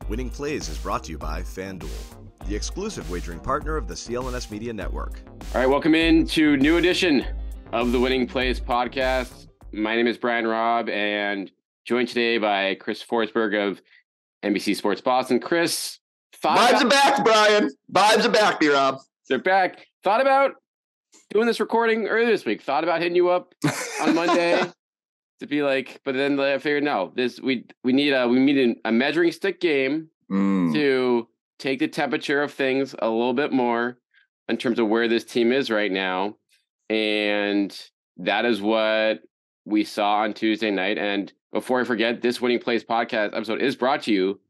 Winning Plays is brought to you by FanDuel, the exclusive wagering partner of the CLNS Media Network. All right, welcome in to new edition of the Winning Plays podcast. My name is Brian Robb, and joined today by Chris Forsberg of NBC Sports Boston. Chris, vibes are back, Brian. Vibes are back, B-Rob. They're back. Thought about doing this recording earlier this week. Thought about hitting you up on Monday to be like, but then I figured no. We need a measuring stick game to take the temperature of things a little bit more in terms of where this team is right now, and that is what we saw on Tuesday night. And before I forget, this Winning Plays podcast episode is brought to you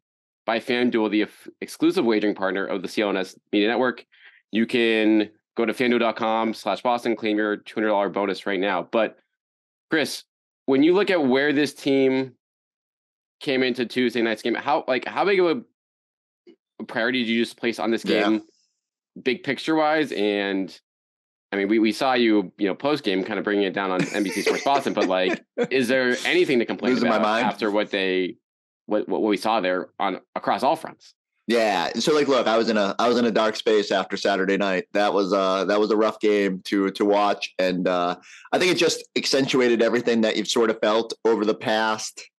by FanDuel, the exclusive wagering partner of the CLNS Media Network. You can go to FanDuel.com/Boston, claim your $200 bonus right now. But Chris, when you look at where this team came into Tuesday night's game, how big of a priority did you just place on this game, big picture wise? And I mean, we saw you post game kind of bringing it down on NBC Sports Boston, but like, is there anything to complain about after what we saw there on across all fronts? Yeah. So like, look, I was in a dark space after Saturday night. That was a rough game to watch. And I think it just accentuated everything that you've sort of felt over the past,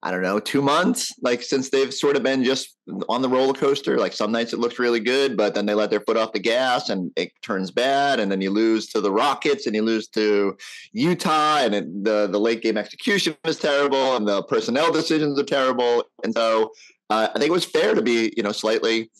2 months, like since they've sort of been just on the roller coaster. Like some nights it looks really good, but then they let their foot off the gas and it turns bad. And then you lose to the Rockets and you lose to Utah, and the late game execution is terrible and the personnel decisions are terrible. And so I think it was fair to be, slightly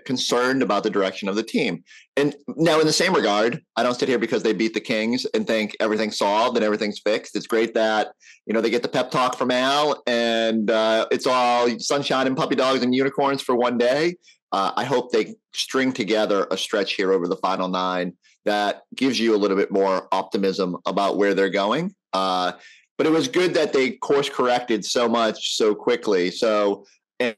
concerned about the direction of the team. And now in the same regard, I don't sit here because they beat the Kings and think everything's solved and everything's fixed. It's great that, they get the pep talk from Al and it's all sunshine and puppy dogs and unicorns for one day. I hope they string together a stretch here over the final 9 that gives you a little bit more optimism about where they're going. But it was good that they course corrected so much so quickly. So,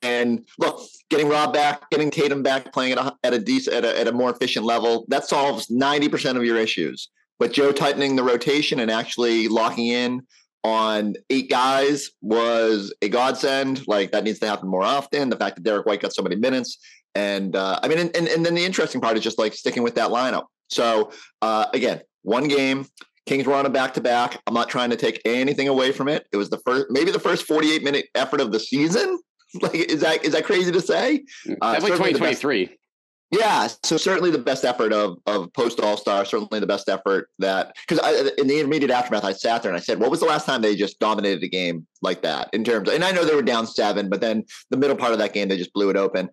and look, getting Robb back, getting Tatum back, playing at a more efficient level, that solves 90% of your issues. But Joe tightening the rotation and actually locking in on 8 guys was a godsend. Like that needs to happen more often. The fact that Derek White got so many minutes, and and then the interesting part is just like sticking with that lineup. So again, one game. Kings were on a back-to-back. I'm not trying to take anything away from it. It was maybe the first 48-minute effort of the season. Like, is that crazy to say? Definitely 2023. Yeah, so certainly the best effort of post All-Star. Certainly the best effort because in the immediate aftermath, I sat there and I said, "What was the last time they just dominated a game like that?" In terms of, and I know they were down 7, but then the middle part of that game they just blew it open.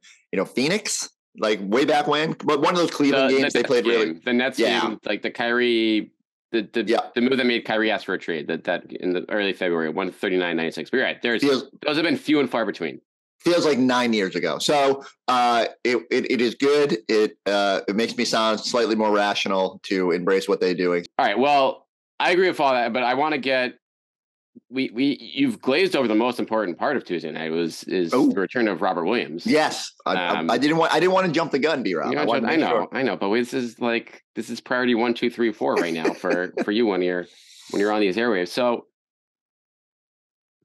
Phoenix, like way back when, but one of those Cleveland games they played really. The Nets game, like the Kyrie. The move that made Kyrie ask for a trade that in the early February, 139.96. But you're right. Those have been few and far between. Feels like 9 years ago. So it is good. It makes me sound slightly more rational to embrace what they're doing. All right. Well, I agree with all that, but I want to get you've glazed over the most important part of Tuesday night the return of Robert Williams. Yes, I didn't want to jump the gun, B-Rob. I know, but this is priority 1, 2, 3, 4 right now for you when you're on these airwaves. So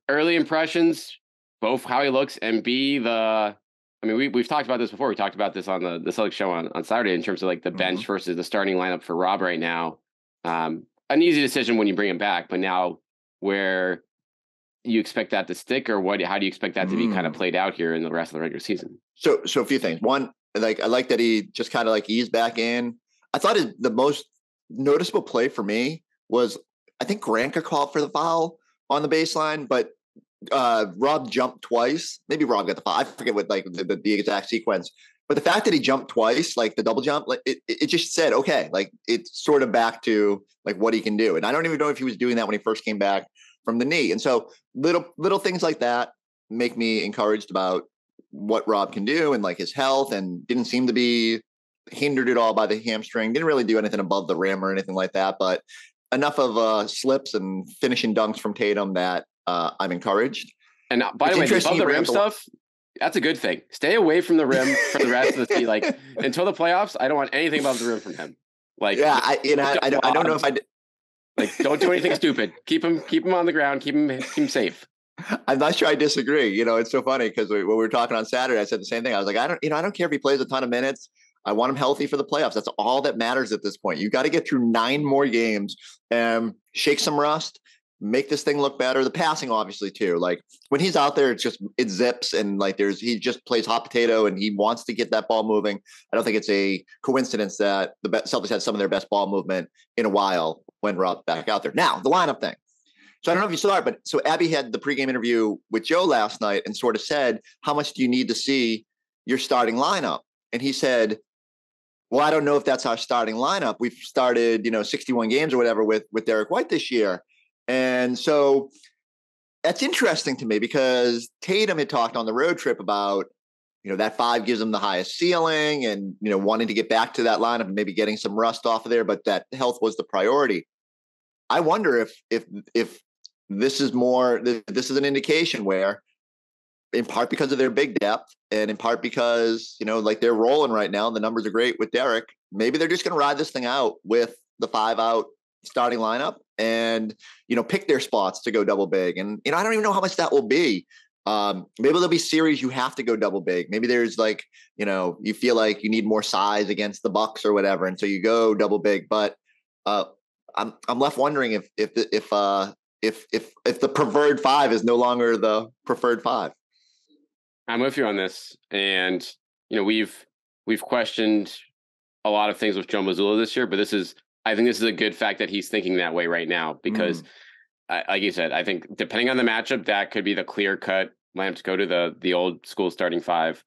early impressions, both how he looks and we've talked about this before. We talked about this on the Celtics show on Saturday in terms of like the bench versus the starting lineup for Robb right now. An easy decision when you bring him back, but now where you expect that to stick, or how do you expect that to be kind of played out here in the rest of the regular season? So a few things. One, like I like that he just kind of like eased back in. I thought the most noticeable play for me was I think Granka called for the foul on the baseline, but Robb jumped twice. Maybe Robb got the foul. I forget what like the exact sequence. But the fact that he jumped twice, like the double jump, like it just said, okay, like it's sort of back to like what he can do. And I don't even know if he was doing that when he first came back from the knee. And so little things like that make me encouraged about what Robb can do and like his health, and didn't seem to be hindered at all by the hamstring. Didn't really do anything above the rim or anything like that, but enough of slips and finishing dunks from Tatum that I'm encouraged. And by the way, above the rim stuff, that's a good thing. Stay away from the rim for the rest of the season. Like until the playoffs, I don't want anything above the rim from him. Like, yeah, I don't know if I did. Like, don't do anything stupid. Keep him on the ground. Keep him safe. I'm not sure I disagree. It's so funny because when we were talking on Saturday, I said the same thing. I was like, I don't care if he plays a ton of minutes. I want him healthy for the playoffs. That's all that matters at this point. You got to get through 9 more games and shake some rust, make this thing look better. The passing, obviously, too. Like when he's out there, it zips and like he just plays hot potato and he wants to get that ball moving. I don't think it's a coincidence that the Celtics had some of their best ball movement in a while when Robb back out there. Now, the lineup thing. So I don't know if you saw it, but so Abby had the pregame interview with Joe last night and sort of said, how much do you need to see your starting lineup? And he said, well, I don't know if that's our starting lineup. We've started, 61 games or whatever with Derek White this year. And so that's interesting to me because Tatum had talked on the road trip about, that 5 gives him the highest ceiling and, wanting to get back to that lineup and maybe getting some rust off of there, but that health was the priority. I wonder if this is an indication where, in part because of their big depth and in part because, like they're rolling right now and the numbers are great with Derek, maybe they're just going to ride this thing out with the 5 out starting lineup and, pick their spots to go double big. And, I don't even know how much that will be. Maybe there'll be series you have to go double big. Maybe there's like, you feel like you need more size against the Bucks or whatever. And so you go double big, but I'm left wondering if the preferred 5 is no longer the preferred 5. I'm with you on this, and we've questioned a lot of things with Joe Mazzulla this year, but I think this is a good fact that he's thinking that way right now because, like you said, I think depending on the matchup, that could be the clear cut lineup to go to the old school starting 5.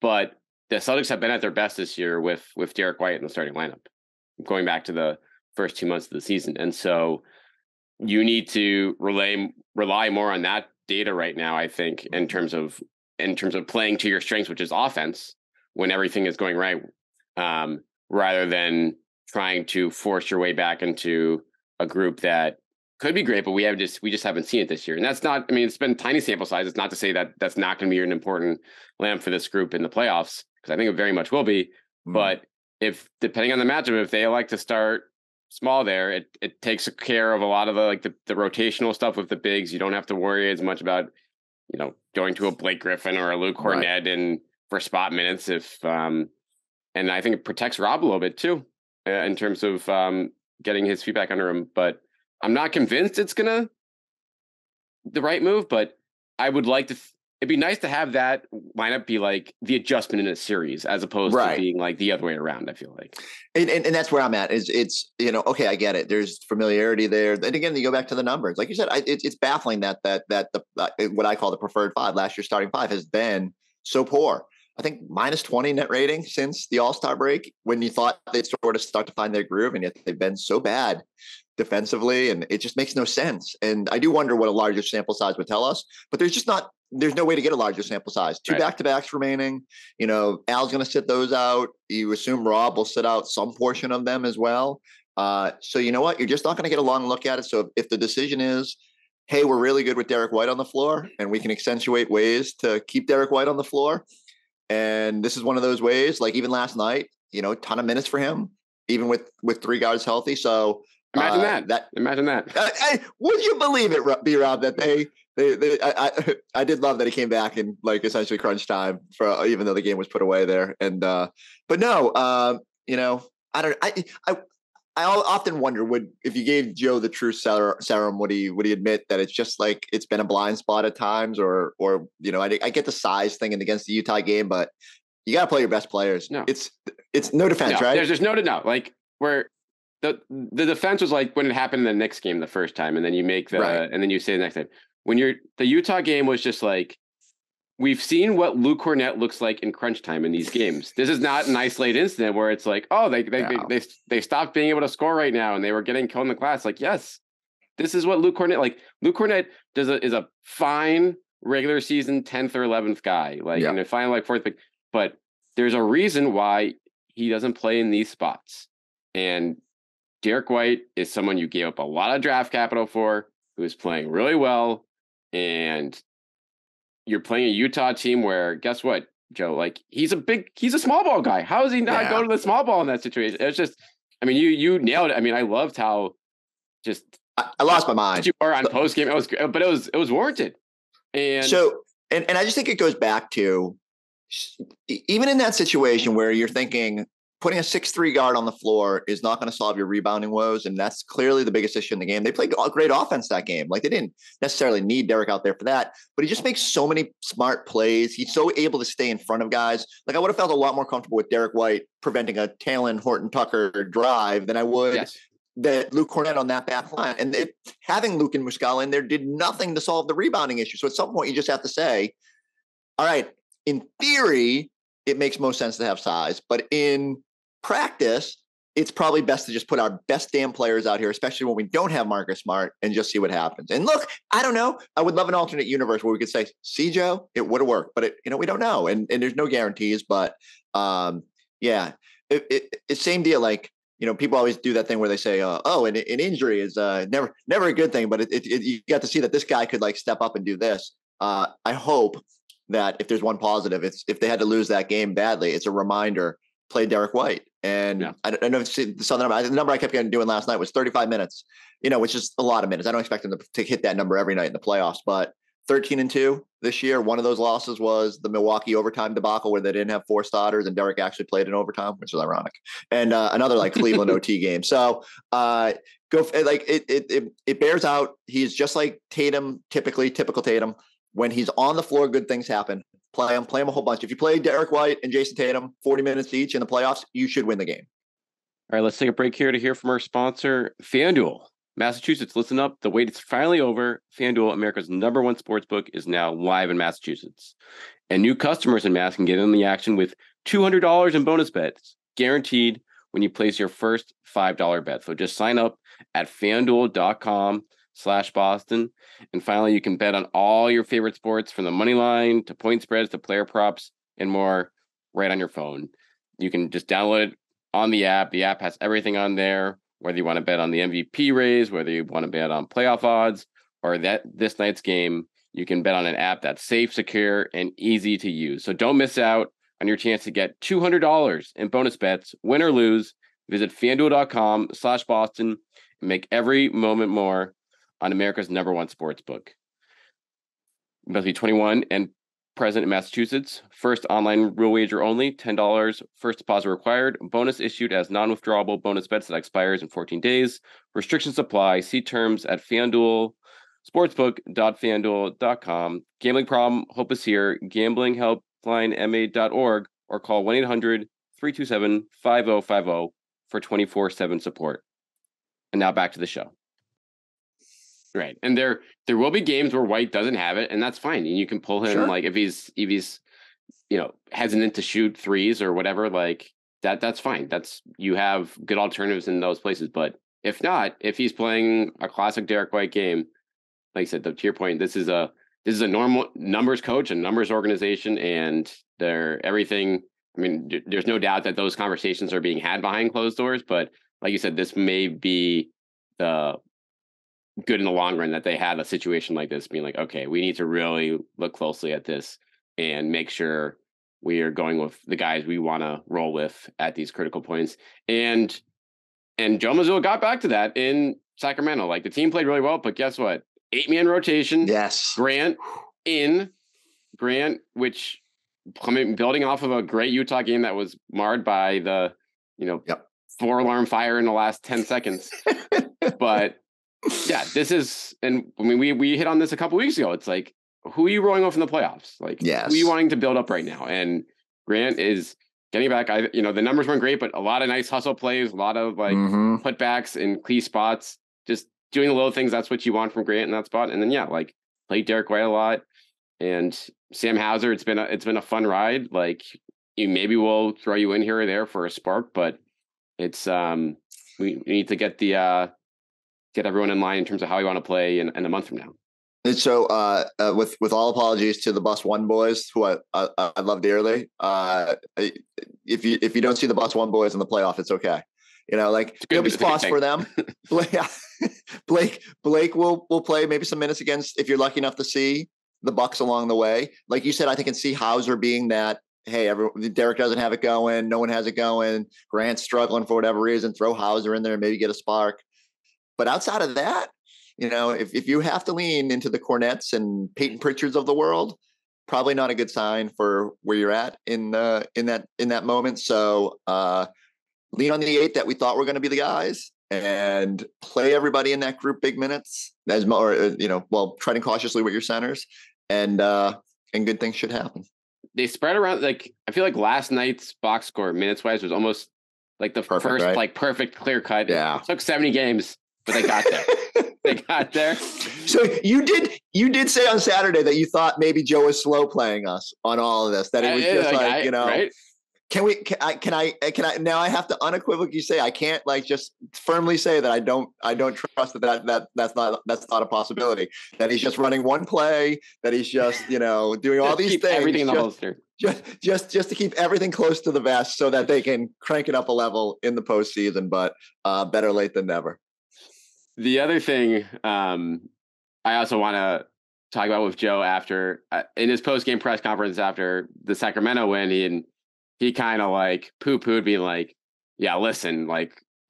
But the Celtics have been at their best this year with Derek White in the starting lineup, going back to the first 2 months of the season. And so you need to rely more on that data right now, I think, in terms of playing to your strengths, which is offense, when everything is going right, rather than trying to force your way back into a group that could be great, but we just haven't seen it this year. And that's not, it's been tiny sample size. It's not to say that that's not going to be an important lamp for this group in the playoffs, because I think it very much will be. But if, depending on the matchup, if they like to start small there, it takes care of a lot of the rotational stuff with the bigs. You don't have to worry as much about, going to a Blake Griffin or a Luke Cornett for spot minutes. And I think it protects Robb a little bit too, in terms of getting his feet back under him. But I'm not convinced it's the right move, but I would like to, it'd be nice to have that lineup be like the adjustment in a series as opposed to being like the other way around, I feel like. And that's where I'm at it's, okay, I get it. There's familiarity there. And again, you go back to the numbers. Like you said, it's baffling that what I call the preferred 5, last year's starting 5, has been so poor. I think minus 20 net rating since the All-Star break, when you thought they'd sort of start to find their groove, and yet they've been so bad defensively, and it just makes no sense. And I do wonder what a larger sample size would tell us, but there's no way to get a larger sample size. 2 back-to-backs remaining. Al's going to sit those out. You assume Robb will sit out some portion of them as well. So you know what? You're just not going to get a long look at it. So if the decision is, hey, we're really good with Derek White on the floor, and we can accentuate ways to keep Derek White on the floor, and this is one of those ways, like even last night, ton of minutes for him, even with 3 guards healthy. So imagine that. Would you believe it, B-Rob, that I did love that he came back in like essentially crunch time for, even though the game was put away there. And, but no, I often wonder, if you gave Joe the true serum, would he admit that it's just like it's been a blind spot at times, or I get the size thing and against the Utah game, but you got to play your best players. No, it's no defense, right? There's no like where the defense was like when it happened in the Knicks game the first time, and then you make and then you say the next time when the Utah game was just like, we've seen what Luke Cornett looks like in crunch time in these games. This is not an isolated incident where it's like, oh, they stopped being able to score right now and they were getting killed in the glass. Like, yes, this is what Luke Cornett is a fine regular season 10th or 11th guy, in a final 4th pick. But there's a reason why he doesn't play in these spots. And Derek White is someone you gave up a lot of draft capital for, who is playing really well, and you're playing a Utah team where, guess what, Joe? Like, he's a small ball guy. How is he not go to the small ball in that situation? It's just, you nailed it. I loved how just I lost my mind. You are on post game. It was warranted. And and I just think it goes back to even in that situation where you're thinking putting a 6'3" guard on the floor is not going to solve your rebounding woes. And that's clearly the biggest issue in the game. They played great offense that game. Like, they didn't necessarily need Derek out there for that, but he just makes so many smart plays. He's so able to stay in front of guys. Like, I would have felt a lot more comfortable with Derek White preventing a Talon Horton Tucker drive than I would that Luke Cornett on that back line. And having Luke and Muscala in there did nothing to solve the rebounding issue. So at some point you just have to say, all right, in theory, it makes most sense to have size, but in practice, it's probably best to just put our best damn players out here, especially when we don't have Marcus Smart, and just see what happens. And look, I don't know. I would love an alternate universe where we could say, see, Joe, it would have worked, but we don't know. And there's no guarantees, but it's same deal. Like, people always do that thing where they say, an injury is never a good thing, but you got to see that this guy could like step up and do this. I hope that if there's one positive, it's if they had to lose that game badly, it's a reminder, play Derek White. And I don't know if you saw the number. The number I kept doing last night was 35 minutes, which is a lot of minutes. I don't expect them to hit that number every night in the playoffs, but 13-2 this year. One of those losses was the Milwaukee overtime debacle where they didn't have 4 starters and Derek actually played in overtime, which was ironic. And another like Cleveland OT game. So it bears out. He's just like Tatum, typical Tatum. When he's on the floor, good things happen. Play him a whole bunch. If you play Derek White and Jason Tatum 40 minutes each in the playoffs, you should win the game. All right, let's take a break here to hear from our sponsor, FanDuel. Massachusetts, listen up. The wait is finally over. FanDuel, America's #1 sportsbook, is now live in Massachusetts. And new customers in Mass can get in the action with $200 in bonus bets, guaranteed when you place your first $5 bet. So just sign up at FanDuel.com/Boston. And finally, you can bet on all your favorite sports, from the money line to point spreads to player props and more, right on your phone. You can just download it on the app. The app has everything on there, whether you want to bet on the MVP race, whether you want to bet on playoff odds, or this night's game. You can bet on an app that's safe, secure, and easy to use. So don't miss out on your chance to get $200 in bonus bets, win or lose. Visit FanDuel.com/Boston and make every moment more on America's #1 sportsbook. You must be 21 and present in Massachusetts. First online real wager only. $10 first deposit required. Bonus issued as non-withdrawable bonus bets that expires in 14 days. Restrictions apply. See terms at FanDuel. Sportsbook.fanduel.com. Gambling problem? Hope is here. GamblingHelplineMA.org or call 1-800-327-5050 for 24/7 support. And now back to the show. Right. And there will be games where White doesn't have it, and that's fine. And you can pull him like if he's hesitant to shoot threes or whatever, like that's fine. You have good alternatives in those places. But if not, if he's playing a classic Derek White game, like I said, to your point, this is a normal numbers coach and numbers organization, and everything. I mean, there's no doubt that those conversations are being had behind closed doors, but like you said, this may be the good in the long run that they had a situation like this, being like, okay, we need to really look closely at this and make sure we are going with the guys we want to roll with at these critical points. And Joe Mazzulla got back to that in Sacramento. Like, the team played really well, but guess what? 8-man rotation. Yes. Grant, which building off of a great Utah game that was marred by the, 4-alarm fire in the last 10 seconds. But yeah, this is, and I mean, we hit on this a couple weeks ago. It's like, who are you rolling off in the playoffs? Like, who are you wanting to build up right now? And Grant is getting back. The numbers weren't great, but a lot of nice hustle plays, a lot of putbacks in key spots, just doing the little things. That's what you want from Grant in that spot. And then, played Derek White a lot, and Sam Hauser. It's been a fun ride. Like, maybe we'll throw you in here or there for a spark, but it's we need to get everyone in line in terms of how we want to play in a month from now. And so, with all apologies to the Bus One boys, who I love dearly, if you don't see the Bus One boys in the playoff, it's okay. There'll be spots for them. Blake will play maybe some minutes against, if you're lucky enough to see the Bucks along the way. Like you said, I think can see Hauser being that. Hey, Derek doesn't have it going. No one has it going. Grant's struggling for whatever reason. Throw Hauser in there and maybe get a spark. But outside of that, if you have to lean into the Cornets and Peyton Pritchards of the world, probably not a good sign for where you're at in that moment. So lean on the 8 that we thought were going to be the guys and play everybody in that group big minutes while treading cautiously with your centers, and good things should happen. They spread around. Like, I feel like last night's box score minutes wise was almost like the Perfect, first, right? like perfect clear cut. Yeah. It took 70 games, but they got there. They got there. So you did say on Saturday that you thought maybe Joe was slow playing us on all of this, that it was just right? Can I now I have to unequivocally say I can't just firmly say that I don't trust that's not a possibility, that he's just running one play, that he's just doing all these things, everything in the holster, just to keep everything close to the vest so that they can crank it up a level in the postseason, but better late than never. The other thing I also want to talk about with Joe after in his post-game press conference after the Sacramento win, he kind of poo-pooed, being like, yeah, listen,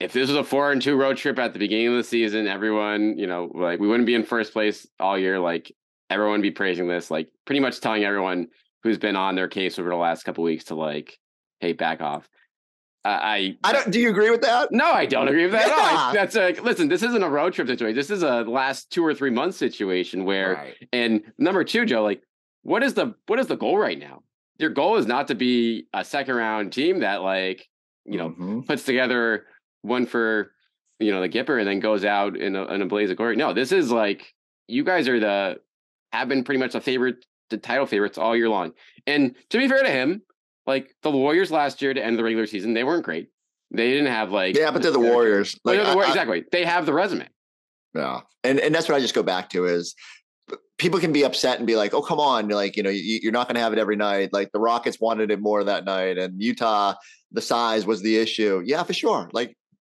if this was a 4-2 road trip at the beginning of the season, everyone, we wouldn't be in first place all year. Everyone would be praising this, pretty much telling everyone who's been on their case over the last couple of weeks to hey, back off. I don't. Do you agree with that? No, I don't agree with that at all. That's listen, this isn't a road trip situation. This is a last 2 or 3 months situation where, right. And number 2, Joe, what is the goal right now? Your goal is not to be a second round team that puts together one for, the Gipper and then goes out in a blaze of glory. No, this is you guys have been pretty much the title favorites all year long. And to be fair to him, the Warriors last year to end the regular season, they weren't great. They didn't have but they're the Warriors. Exactly. They have the resume. Yeah. And that's what I just go back to is people can be upset and be like, oh, come on. You're not going to have it every night. The Rockets wanted it more that night, and Utah, the size was the issue. Yeah, for sure.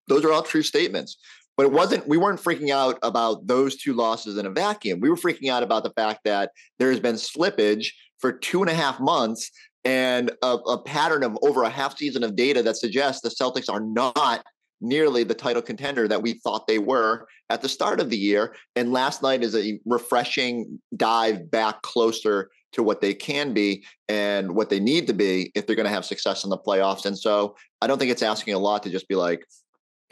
Those are all true statements. But we weren't freaking out about those 2 losses in a vacuum. We were freaking out about the fact that there has been slippage for 2.5 months and a pattern of over a half season of data that suggests the Celtics are not nearly the title contender that we thought they were at the start of the year. And last night is a refreshing dive back closer to what they can be and what they need to be if they're going to have success in the playoffs. And so I don't think it's asking a lot to just be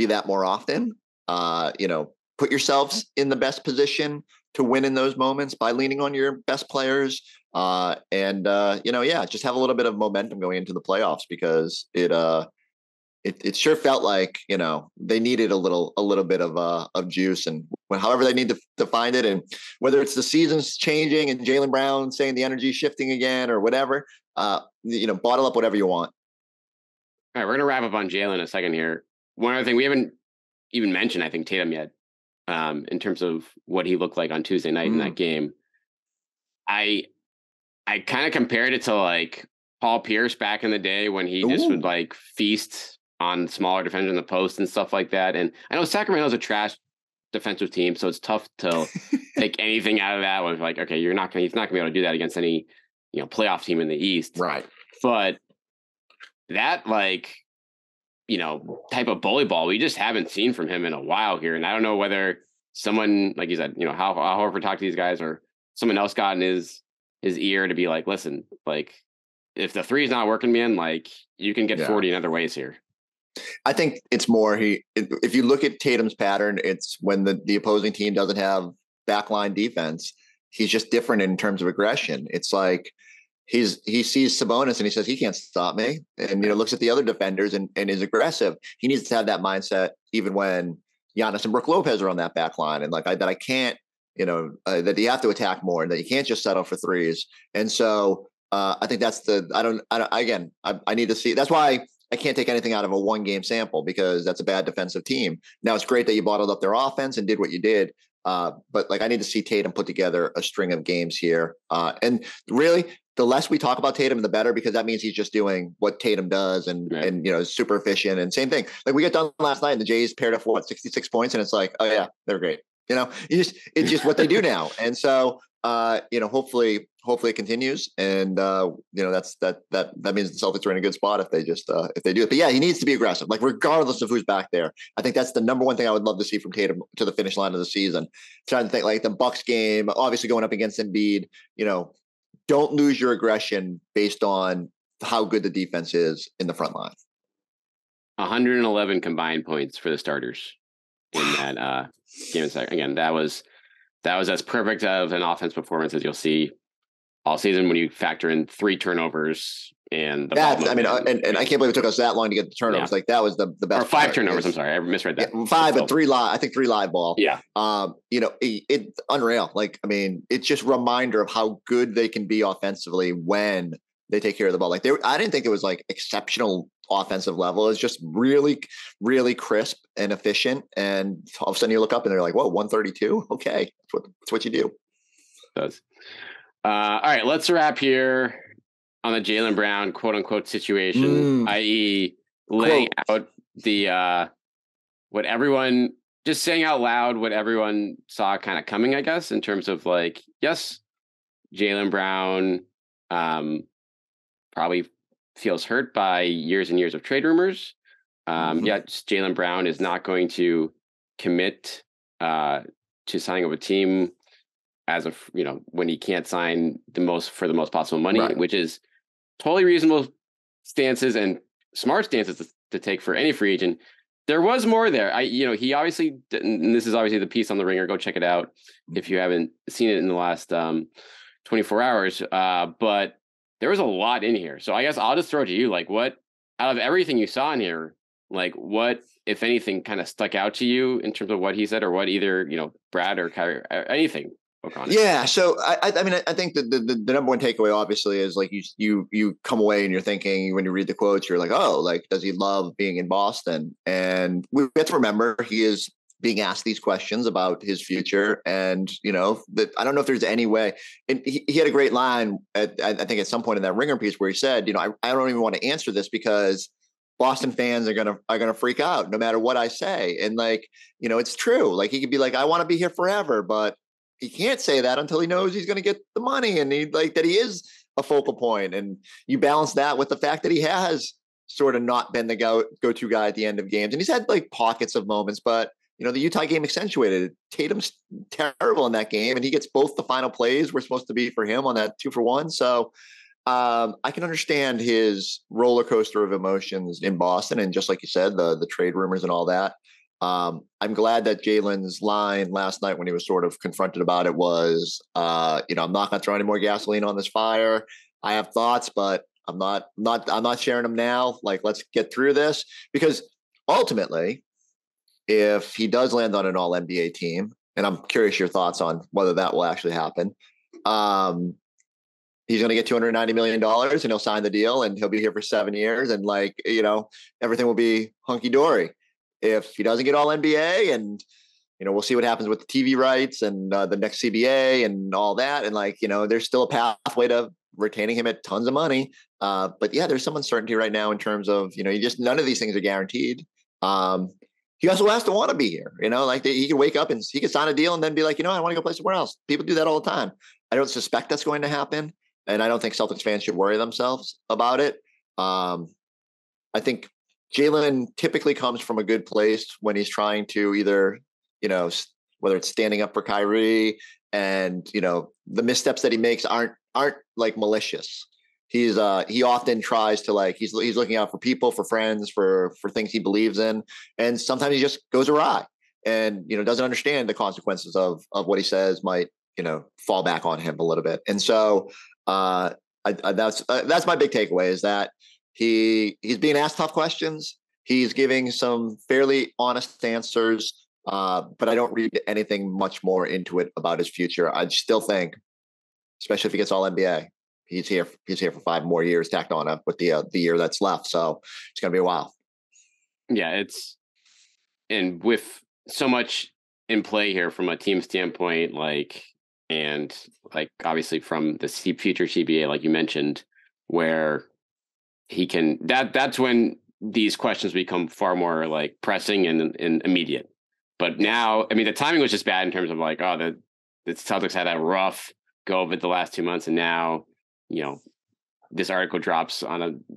that more often. Put yourselves in the best position to win in those moments by leaning on your best players. Just have a little bit of momentum going into the playoffs, because it sure felt like, they needed a little bit of juice, and however they need to find it. And whether it's the season's changing and Jaylen Brown saying the energy shifting again or whatever, bottle up whatever you want. All right, we're going to wrap up on Jaylen in a second here. One other thing we haven't even mentioned, I think, Tatum yet, in terms of what he looked like on Tuesday night in that game. I kind of compared it to Paul Pierce back in the day when he just would feast on smaller defenders in the post and stuff like that. And I know Sacramento's a trash defensive team, so it's tough to take anything out of that with okay, he's not gonna be able to do that against any playoff team in the East. Right. But that type of bully ball we just haven't seen from him in a while here. And I don't know whether someone, like you said, how Horford talked to these guys, or someone else got in his ear to be listen, if the 3 is not working, man, you can get 40 in other ways here. I think it's more if you look at Tatum's pattern, it's when the opposing team doesn't have backline defense, he's just different in terms of aggression. It's he sees Sabonis and he says, he can't stop me, and looks at the other defenders and is aggressive. He needs to have that mindset even when Giannis and Brook Lopez are on that back line, and I can't, that you have to attack more, and that you can't just settle for 3s. And so I think that's I need to see. That's why I can't take anything out of a 1-game sample, because that's a bad defensive team. Now, it's great that you bottled up their offense and did what you did. But I need to see Tatum put together a string of games here. And really, the less we talk about Tatum, the better, because that means he's just doing what Tatum does and is super efficient. And same thing. We got done last night and the Jays paired up for 66 points. And it's oh yeah, they're great. It's just what they do now. And so hopefully it continues, and that means the Celtics are in a good spot if they just if they do it. But yeah, he needs to be aggressive, like regardless of who's back there. I think that's the number one thing I would love to see from Tatum to the finish line of the season. Trying to think like the Bucks game, obviously going up against Embiid. Don't lose your aggression based on how good the defense is in the front line. 111 combined points for the starters in that game. Again, that was as perfect of an offense performance as you'll see all season when you factor in 3 turnovers and the and I can't believe it took us that long to get the turnovers. Yeah. Like that was the best. Or 5 turnovers. I'm sorry, I misread that. Yeah, 5, but 3 live. I think 3 live ball. Yeah. It's unreal. Like, I mean, it's just a reminder of how good they can be offensively when they take care of the ball. Like I didn't think it was like exceptional offensive level. It's just really, really crisp and efficient. And all of a sudden you look up and they're like, whoa, 132. Okay. That's what you do. It does. All right, let's wrap here on the Jaylen Brown quote unquote situation, i.e. laying out the what everyone just saying out loud what everyone saw kind of coming, I guess, in terms of like, yes, Jaylen Brown probably feels hurt by years and years of trade rumors. Jaylen Brown is not going to commit to signing up a team as of when he can't sign for the most possible money, right, which is totally reasonable stances and smart stances to take for any free agent. There was more there. He obviously, and this is obviously the piece on the Ringer. Go check it out if you haven't seen it in the last 24 hours. But there was a lot in here. So I guess I'll just throw it to you. Like, what out of everything you saw in here, like what, if anything, kind of stuck out to you in terms of what he said, or what either Brad or Kyrie, or anything? Yeah. So I think the number one takeaway obviously is like you come away and you're thinking when you read the quotes, you're like, oh, like, does he love being in Boston? And we have to remember he is being asked these questions about his future. And, that I don't know if there's any way. And he had a great line I think at some point in that Ringer piece where he said, I don't even want to answer this because Boston fans are gonna freak out no matter what I say. And like, it's true. Like he could be like, I want to be here forever, but he can't say that until he knows he's going to get the money and that he is a focal point. And you balance that with the fact that he has sort of not been the go-to guy at the end of games. And he's had like pockets of moments, but the Utah game accentuated. Tatum's terrible in that game, and he gets both the final plays were supposed to be for him on that 2-for-1. So I can understand his roller coaster of emotions in Boston. And just like you said, the trade rumors and all that. I'm glad that Jaylen's line last night when he was sort of confronted about it was, I'm not going to throw any more gasoline on this fire. I have thoughts, but I'm not sharing them now. Like, let's get through this, because ultimately, if he does land on an all NBA team, and I'm curious your thoughts on whether that will actually happen. He's going to get $290 million and he'll sign the deal and he'll be here for 7 years. And everything will be hunky dory. If he doesn't get all NBA, and, we'll see what happens with the TV rights and the next CBA and all that. And there's still a pathway to retaining him at tons of money. But yeah, there's some uncertainty right now in terms of, none of these things are guaranteed. He also has to want to be here, he can wake up and he can sign a deal and then be like, I want to go play somewhere else. People do that all the time. I don't suspect that's going to happen. And I don't think Celtics fans should worry themselves about it. I think Jaylen typically comes from a good place when he's trying to either, whether it's standing up for Kyrie and, the missteps that he makes aren't like malicious. He often tries to he's looking out for people, for friends, for things he believes in. And sometimes he just goes awry and, doesn't understand the consequences of what he says might, fall back on him a little bit. And so that's my big takeaway is that he's being asked tough questions. He's giving some fairly honest answers, but I don't read anything much more into it about his future. I still think, especially if he gets all NBA, he's here for 5 more years tacked on up with the year that's left. So it's going to be a while. Yeah, and with so much in play here from a team standpoint, and obviously from the future CBA, like you mentioned, where he can, that's when these questions become far more pressing and immediate. But now, I mean, the timing was just bad in terms of the Celtics had a rough go of it the last 2 months, and now, this article drops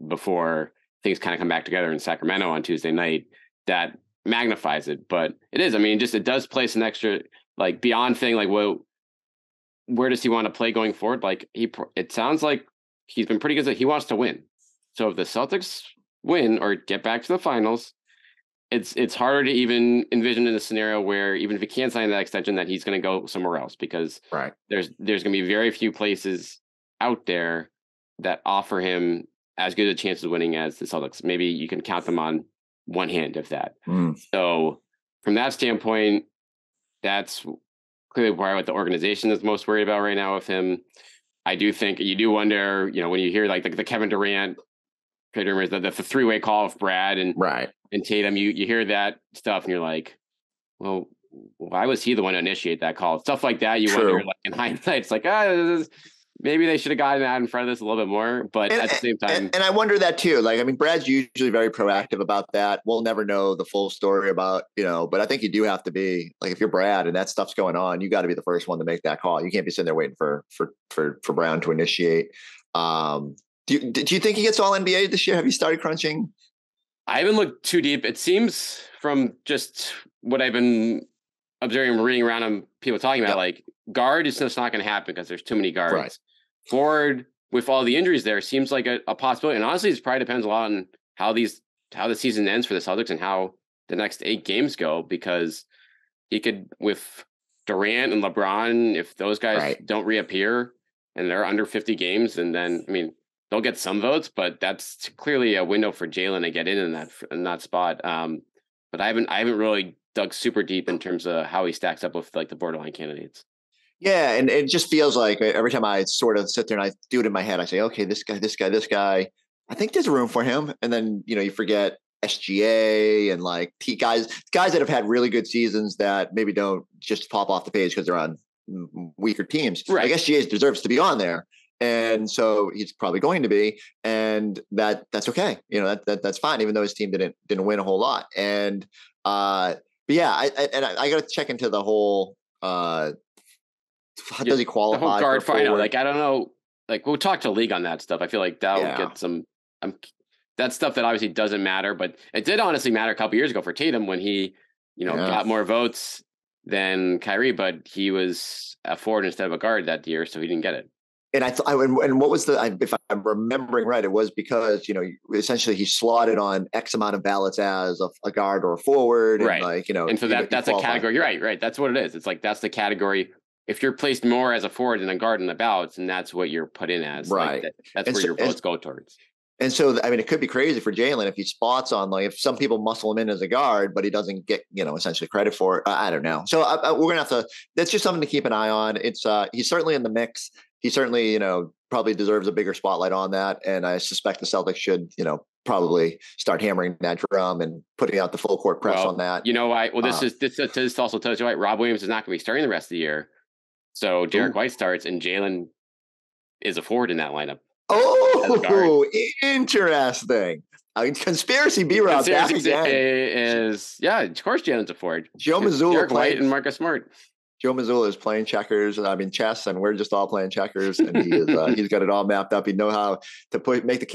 before things kind of come back together in Sacramento on Tuesday night, that magnifies it. But it is, it does place an extra, like, beyond thing, like, well, where does he want to play going forward? Like, it sounds like he's been pretty good that he wants to win. So if the Celtics win or get back to the finals, it's harder to even envision in a scenario where, even if he can't sign that extension, that he's going to go somewhere else, because there's going to be very few places out there that offer him as good a chance of winning as the Celtics. Maybe you can count them on one hand, if that. So from that standpoint, that's clearly probably what the organization is most worried about right now with him. I do think you do wonder, when you hear like the Kevin Durant trade rumors, the three-way call of Brad and Tatum, you hear that stuff and you're like, well, why was he the one to initiate that call? Stuff like that. You wonder, like, in hindsight, it's like, maybe they should have gotten out in front of this a little bit more, but at the same time. And I wonder that too. Like, Brad's usually very proactive about that. We'll never know the full story about, but I think you do have to be, like, if you're Brad and that stuff's going on, you got to be the first one to make that call. You can't be sitting there waiting for Brown to initiate. Do you think he gets all NBA this year? Have you started crunching? I haven't looked too deep. It seems from just what I've been observing, reading around on people talking about, like, guard is just not going to happen because there's too many guards. Right. Forward, with all the injuries there, seems like a possibility. And honestly, it probably depends a lot on how the season ends for the Celtics and how the next 8 games go, because he could, with Durant and LeBron, if those guys don't reappear and they're under 50 games, and then, they'll get some votes, but that's clearly a window for Jaylen to get in that spot. But I haven't really dug super deep in terms of how he stacks up with, like, the borderline candidates. Yeah, and it just feels like every time I sort of sit there and I do it in my head, I say, okay, this guy, I think there's room for him. And then, you forget SGA and, like, guys that have had really good seasons that maybe don't just pop off the page because they're on weaker teams. Right. Like, SGA deserves to be on there. And so he's probably going to be, and that's okay. That's fine, even though his team didn't win a whole lot. And but yeah, I got to check into the whole. How does he qualify? The whole guard final, like, I don't know. Like, we'll talk to the league on that stuff. I feel like that will get some. That's stuff that obviously doesn't matter, but it did honestly matter a couple years ago for Tatum when he, got more votes than Kyrie, but he was a forward instead of a guard that year, so he didn't get it. And and what was if I'm remembering right, it was because, essentially he slotted on X amount of ballots as a guard or a forward. Right. And, like, and so that's a category. You're right. That's what it is. It's like, that's the category. If you're placed more as a forward than a guard in the ballots, and that's what you're put in as. Right. Like, that's where your votes go towards. And so, it could be crazy for Jaylen if he spots on, like, if some people muscle him in as a guard, but he doesn't get, essentially credit for it. I don't know. So we're going to have to, that's just something to keep an eye on. It's he's certainly in the mix. He certainly, probably deserves a bigger spotlight on that. And I suspect the Celtics should, probably start hammering that drum and putting out the full court press on that. You know why? Well, this also tells you why Robb Williams is not going to be starting the rest of the year. So Derek White starts, and Jaylen is a forward in that lineup. Oh, interesting. Conspiracy B-Rob back again. Is of course Jaylen's a forward. Joe Mazzulla, Derek White and Marcus Smart. Joe Mazzulla is playing checkers. Chess, and we're just all playing checkers. And he is, he's got it all mapped up. He'd know how to make the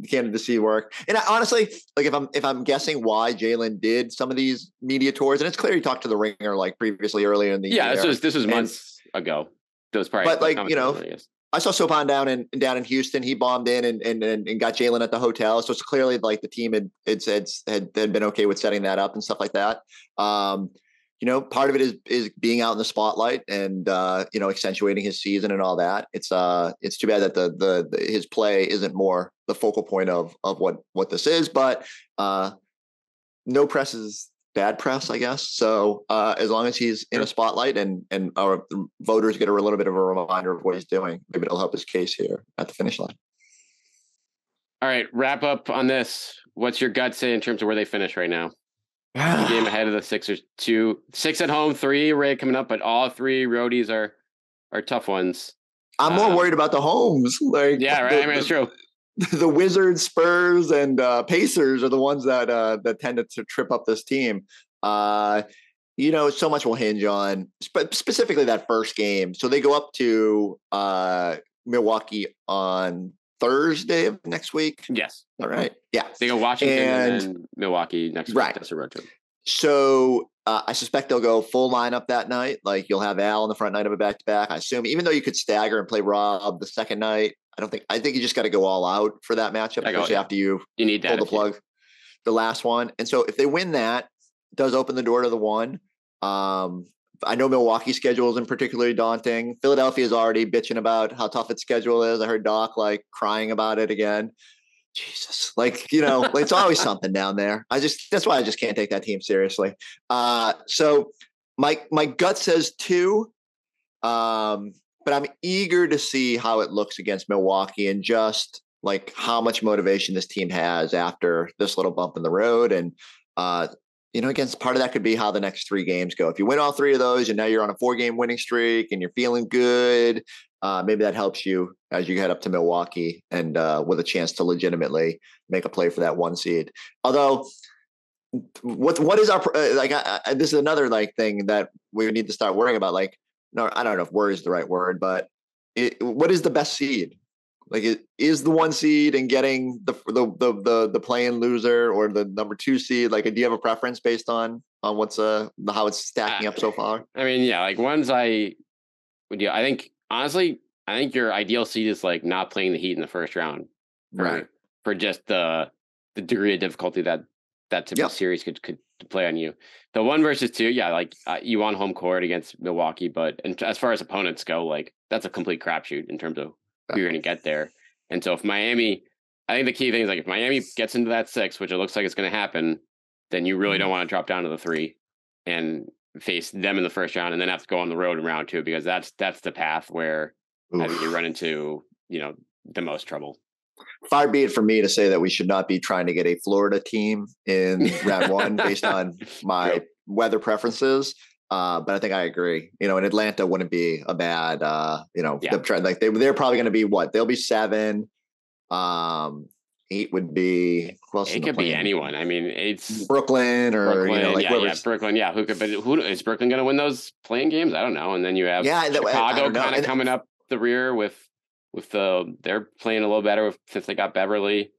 candidacy work. And honestly, like, if I'm guessing why Jaylen did some of these media tours, and it's clear he talked to the Ringer, like, previously earlier in the year. This was months ago. Those probably, but, like, I saw Sopan down in Houston. He bombed in and got Jaylen at the hotel. So it's clearly, like, the team had been okay with setting that up and stuff like that. Part of it is being out in the spotlight and accentuating his season and all that. It's too bad that his play isn't more the focal point of what this is. But no press is bad press, I guess. So as long as he's in a spotlight and our voters get a little bit of a reminder of what he's doing, maybe it'll help his case here at the finish line. All right, wrap up on this. What's your gut say in terms of where they finish right now? The game ahead of the Sixers. 6 at home, 3 away coming up, but all 3 roadies are tough ones. I'm more worried about the homes. Like, it's true. The Wizards, Spurs, and Pacers are the ones that tend to trip up this team. so much will hinge on specifically that first game. So they go up to Milwaukee on Thursday of next week. Yes. All right. Yeah. They go Washington and then Milwaukee next week. Right. That's a road trip. So I suspect they'll go full lineup that night. Like you'll have Al on the front night of a back-to-back. I assume, even though you could stagger and play Robb the second night, I think you just got to go all out for that matchup, especially after you need pull the plug, the last one. And so if they win that, it does open the door to the one. I know Milwaukee's schedule isn't particularly daunting. Philadelphia is already bitching about how tough its schedule is. I heard Doc crying about it again. Jesus, it's always something down there. That's why I just can't take that team seriously. So my gut says 2, but I'm eager to see how it looks against Milwaukee and just how much motivation this team has after this little bump in the road. And, again, part of that could be how the next 3 games go. If you win all 3 of those and now you're on a 4-game winning streak and you're feeling good, maybe that helps you as you head up to Milwaukee and with a chance to legitimately make a play for that 1 seed. Although, what is our this is another thing that we need to start worrying about. No, I don't know if worry is the right word, but what is the best seed? Is the 1 seed and getting the play-in loser or the number 2 seed? Do you have a preference based on what's how it's stacking up so far? I mean, yeah, ones I would do. I think honestly, your ideal seed is not playing the Heat in the first round, for just the degree of difficulty that typical series could play on you. The 1 versus 2, you want home court against Milwaukee, but as far as opponents go, that's a complete crapshoot in terms of who you're going to get there. And so if Miami, I think the key thing is if Miami gets into that 6, which it looks like it's going to happen, then you really don't want to drop down to the 3 and face them in the first round and then have to go on the road in round 2, because that's the path where I think you run into, the most trouble. Far be it from me to say that we should not be trying to get a Florida team in round 1 based on my weather preferences. But I think I agree. And Atlanta wouldn't be a bad, they're probably going to be they'll be 7. 8 would be. It could be anyone. I mean, it's Brooklyn or Brooklyn. Yeah, who is Brooklyn going to win those playing games? I don't know. And then you have Chicago kind of coming up the rear with they're playing a little better since they got Beverly.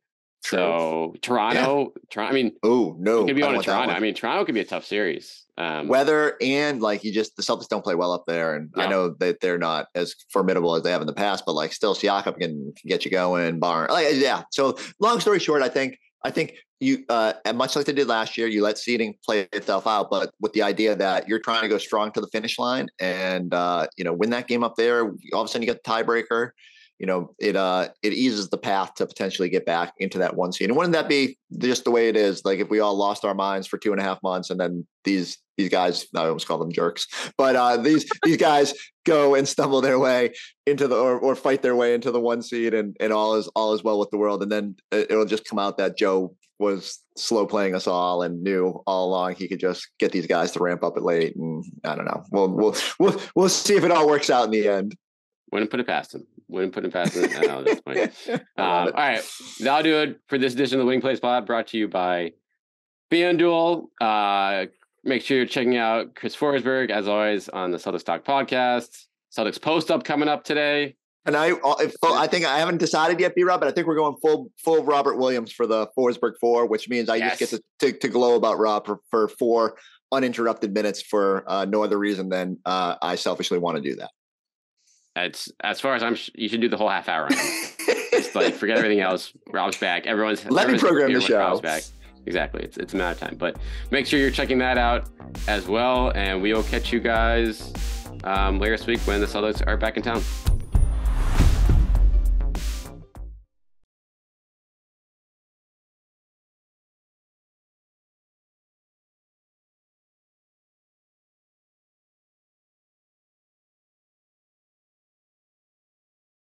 True. So Toronto. I mean, it could be on Toronto. I mean, Toronto could be a tough series. Weather and the Celtics don't play well up there, and I know that they're not as formidable as they have in the past, but still Siakam can get you going. So long story short, I think you much like they did last year, you let seeding play itself out, but with the idea that you're trying to go strong to the finish line and win that game up there. All of a sudden, you get the tiebreaker. It eases the path to potentially get back into that 1 seed. And wouldn't that be just the way it is? If we all lost our minds for 2.5 months and then these guys, I almost call them jerks, but these guys go and stumble their way into or fight their way into the 1 seed and all is well with the world. And then it'll just come out that Joe was slow playing us all and knew all along he could just get these guys to ramp up it late. And I don't know. We'll see if it all works out in the end. Wouldn't put it past him. At this point. All right. That'll do it for this edition of the Wing Plays Pod, brought to you by FanDuel. Make sure you're checking out Chris Forsberg, as always, on the Celtics Talk podcast. Celtics post up coming up today. And I think I haven't decided yet, B-Rob, but I think we're going full Robert Williams for the Forsberg 4, which means I just get to glow about Rob for 4 uninterrupted minutes for no other reason than I selfishly want to do that. It's as far as you should do the whole half hour. Just forget everything else. Rob's back. Let me program the show. Rob's back. Exactly. It's a matter of time. But make sure you're checking that out as well. And we will catch you guys later this week when the Celtics are back in town.